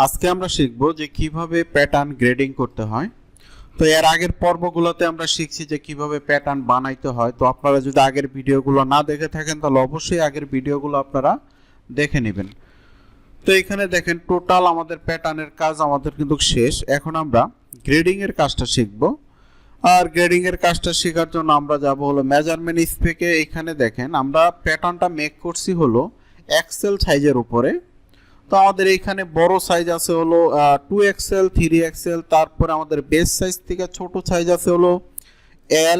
আজকে আমরা শিখব যে কিভাবে প্যাটার্ন গ্রেডিং করতে হয়। তো এর আগের পর্বগুলোতে আমরা শিখছি যে কিভাবে প্যাটার্ন বানাইতে হয়। তো আপনারা যদি আগের ভিডিওগুলো না দেখে থাকেন তাহলে অবশ্যই আগের ভিডিওগুলো আপনারা দেখে নেবেন। তো এখানে দেখেন টোটাল আমাদের প্যাটার্নের কাজ আমাদের কিন্তু শেষ। এখন আমরা গ্রেডিং এর কাজটা শিখব। আর গ্রেডিং এর কাজটা শেখার জন্য আমরা যাব হলো মেজারমেন্ট স্পেকে। এখানে দেখেন আমরা প্যাটার্নটা মেক করছি হলো এক্সেল সাইজের উপরে। তো আমাদের এইখানে বড় সাইজ আছে হলো 2XL 3XL, তারপরে আমাদের বেস সাইজ থেকে ছোট সাইজ আছে হলো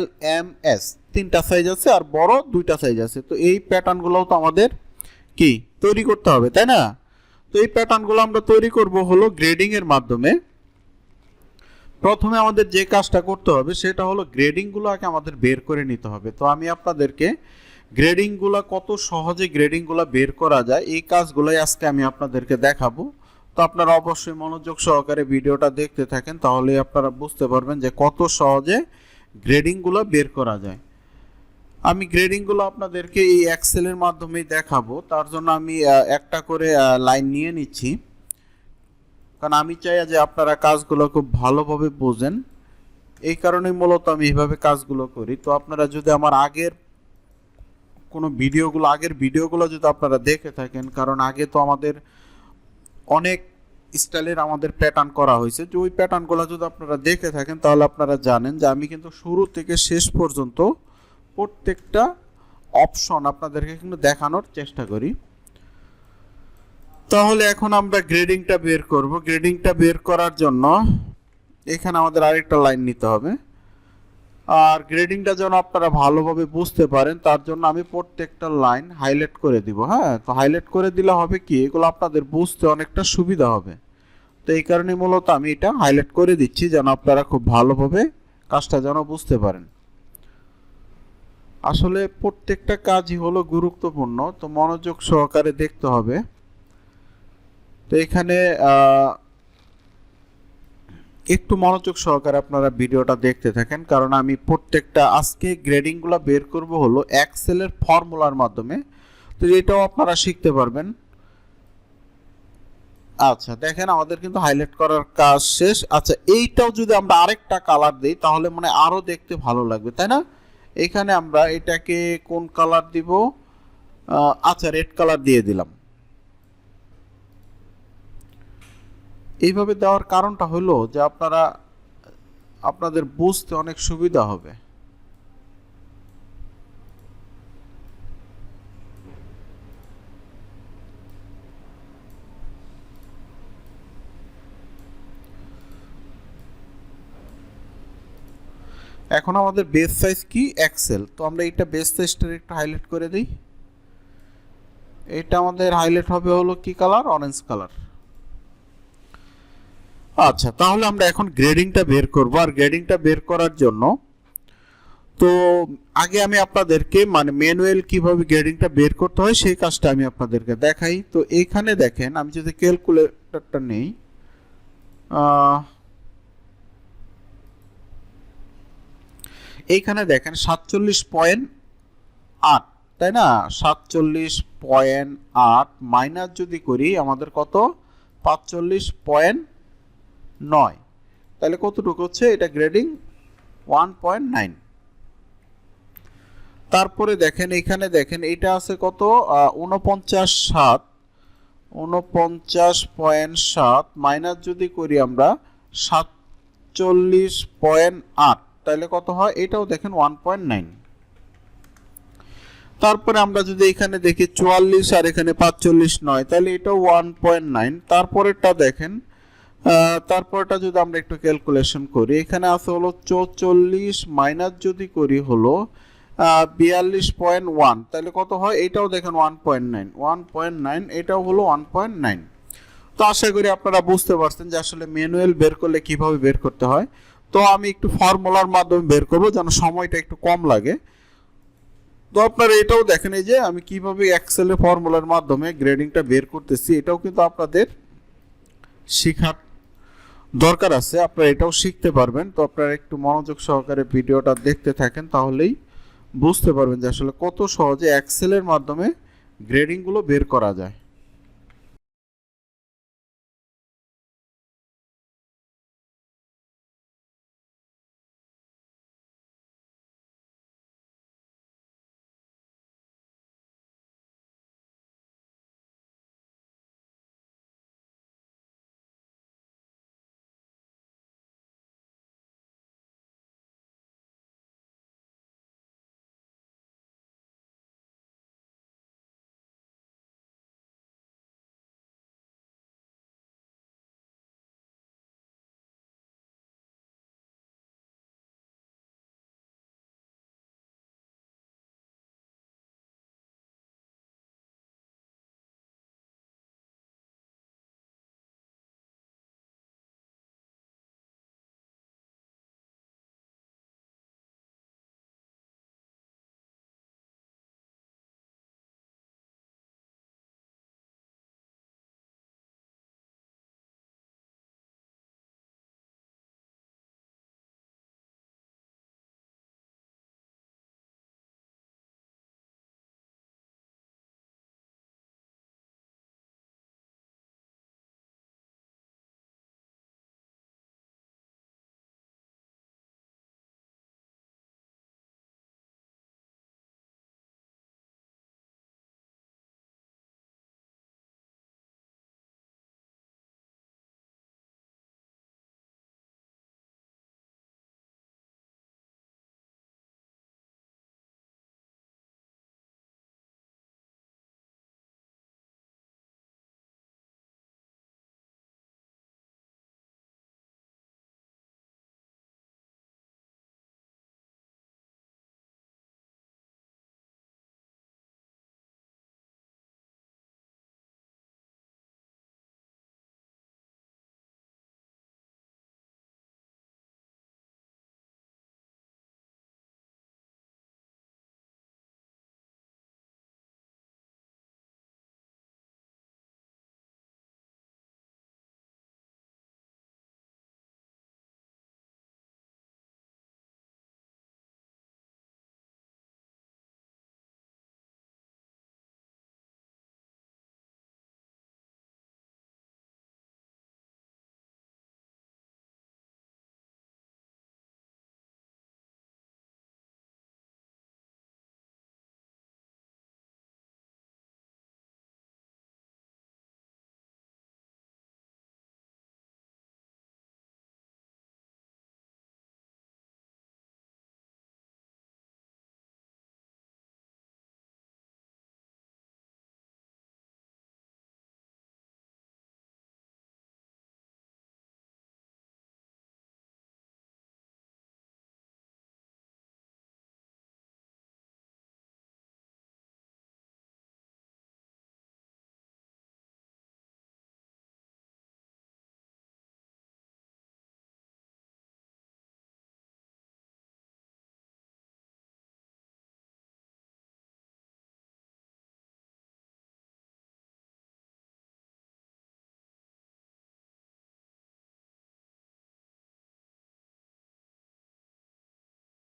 L M S, তিনটা সাইজ আছে আর বড় দুইটা সাইজ আছে। তো এই প্যাটার্নগুলোও তো আমাদের কি তৈরি করতে হবে, তাই না? তো এই প্যাটার্নগুলো আমরা তৈরি করব হলো গ্রেডিং এর মাধ্যমে। প্রথমে আমাদের যে কাজটা করতে হবে সেটা হলো গ্রেডিংগুলো আগে আমাদের বের করে নিতে হবে। তো আমি আপনাদেরকে গ্রেডিংগুলো কত সহজে গ্রেডিংগুলো বের করা যায় এই কাজগুলোই আজকে আমি আপনাদেরকে দেখাবো। তো আপনারা অবশ্যই মনোযোগ সহকারে ভিডিওটা দেখতে থাকেন, তাহলে আপনারা বুঝতে পারবেন যে কত সহজে গ্রেডিংগুলো বের করা যায়। আমি গ্রেডিংগুলো আপনাদেরকে এই এক্সেলের মাধ্যমেই দেখাবো। তার জন্য আমি একটা করে লাইন নিয়ে নিচ্ছি, কারণ আমি চাই যে আপনারা কাজগুলো খুব ভালোভাবে বোঝেন। এই কারণেই মূলত আমি এইভাবে কাজগুলো করি। তো আপনারা যদি আমার আগের ভিডিওগুলো যদি আপনারা দেখে থাকেন, কারণ আগে তো আমাদের অনেক স্টাইলের আমাদের প্যাটার্ন করা হয়েছে, যে ওই প্যাটার্নগুলো যদি আপনারা দেখে থাকেন তাহলে আপনারা জানেন যে আমি কিন্তু শুরু থেকে শেষ পর্যন্ত প্রত্যেকটা অপশন আপনাদেরকে কিন্তু দেখানোর চেষ্টা করি। তাহলে এখন আমরা গ্রেডিংটা বের করব। গ্রেডিংটা বের করার জন্য এখানে আমাদের আরেকটা লাইন নিতে হবে। আর গ্রেডিংটা যেন আপনারা ভালোভাবে বুঝতে পারেন তার জন্য আমি প্রত্যেকটা লাইন হাইলাইট করে দিব। হ্যাঁ, তো হাইলাইট করে দিলে হবে কি, এগুলো আপনাদের বুঝতে অনেকটা সুবিধা হবে। তো এই কারণে মূলত আমি এটা হাইলাইট করে দিচ্ছি যেন আপনারা খুব ভালোভাবে কাজটা যেন বুঝতে পারেন। আসলে প্রত্যেকটা কাজই হলো গুরুত্বপূর্ণ, তো মনোযোগ সহকারে দেখতে হবে। তো এখানে একটু মনোযোগ সহকারে আপনারা ভিডিওটা দেখতে থাকেন, কারণ আমি প্রত্যেকটা আজকে গ্রেডিংগুলো বের করব হলো এক্সেলের ফর্মুলার মাধ্যমে। তো এটাও আপনারা শিখতে পারবেন। আচ্ছা দেখেন আমাদের কিন্তু হাইলাইট করার কাজ শেষ। আচ্ছা এইটাও যদি আমরা আরেকটা কালার দিই তাহলে মানে আরো দেখতে ভালো লাগবে, তাই না? এখানে আমরা এটাকে কোন কালার দিব? আচ্ছা রেড কালার দিয়ে দিলাম। এইভাবে দেওয়ার কারণটা হলো যে আপনাদের বুঝতে অনেক সুবিধা হবে। এখন আমাদের বেস সাইজ কি এক্সেল, তো আমরা এটা বেস সাইজটা একটু হাইলাইট করে দিই। এটা আমাদের হাইলাইট হবে হলো কি কালার? Orange colour. আচ্ছা তাহলে আমরা এখন গ্রেডিংটা বের করব। আর গ্রেডিংটা বের করার জন্য তো আগে আমি আপনাদেরকে মানে ম্যানুয়াল কিভাবে গ্রেডিংটা বের করতে হয় সেই কাজটা আমি আপনাদেরকে দেখাই। তো এইখানে দেখেন আমি যদি ক্যালকুলেটরটা নেই, এইখানে দেখেন 47.8, তাই না? 47.8 মাইনাস যদি করি আমাদের কত? 45.9, তাহলে কতটুকু হচ্ছে? এটা গ্রেডিং 1.9। তারপরে দেখেন এখানে দেখেন এটা আছে কত? 49.7 মাইনাস যদি করি আমরা 47.8, তাহলে কত হয়? এটাও দেখেন 1.9। তারপরে আমরা যদি এখানে দেখি 44 আর এখানে 45.9, তাহলে এটাও 1.9। তারপরেরটা দেখেন, তারপরটা যদি আমরা একটু ক্যালকুলেশন করি, এখানে আছে হলো 44 মাইনাস যদি করি হলো 42.1, তাহলে কত হয়? এটাও দেখেন 1.9, এটাও হলো 1.9। তো আশা করি আপনারা বুঝতে পারছেন যে আসলে ম্যানুয়াল বের করলে কিভাবে বের করতে হয়। তো আমি একটু ফর্মুলার মাধ্যমে বের করব যেন সময়টা একটু কম লাগে। তো আপনারা এটাও দেখেন এই যে আমি কিভাবে এক্সেলের ফর্মুলার মাধ্যমে গ্রেডিংটা বের করতেছি, এটাও কিন্তু আপনাদের শেখার দরকার আছে। আপনারা এটাও শিখতে পারবেন। তো আপনারা একটু মনোযোগ সহকারে ভিডিওটা দেখতে থাকেন, তাহলেই বুঝতে পারবেন যে আসলে কত সহজে এক্সেলের মাধ্যমে গ্রেডিংগুলো বের করা যায়।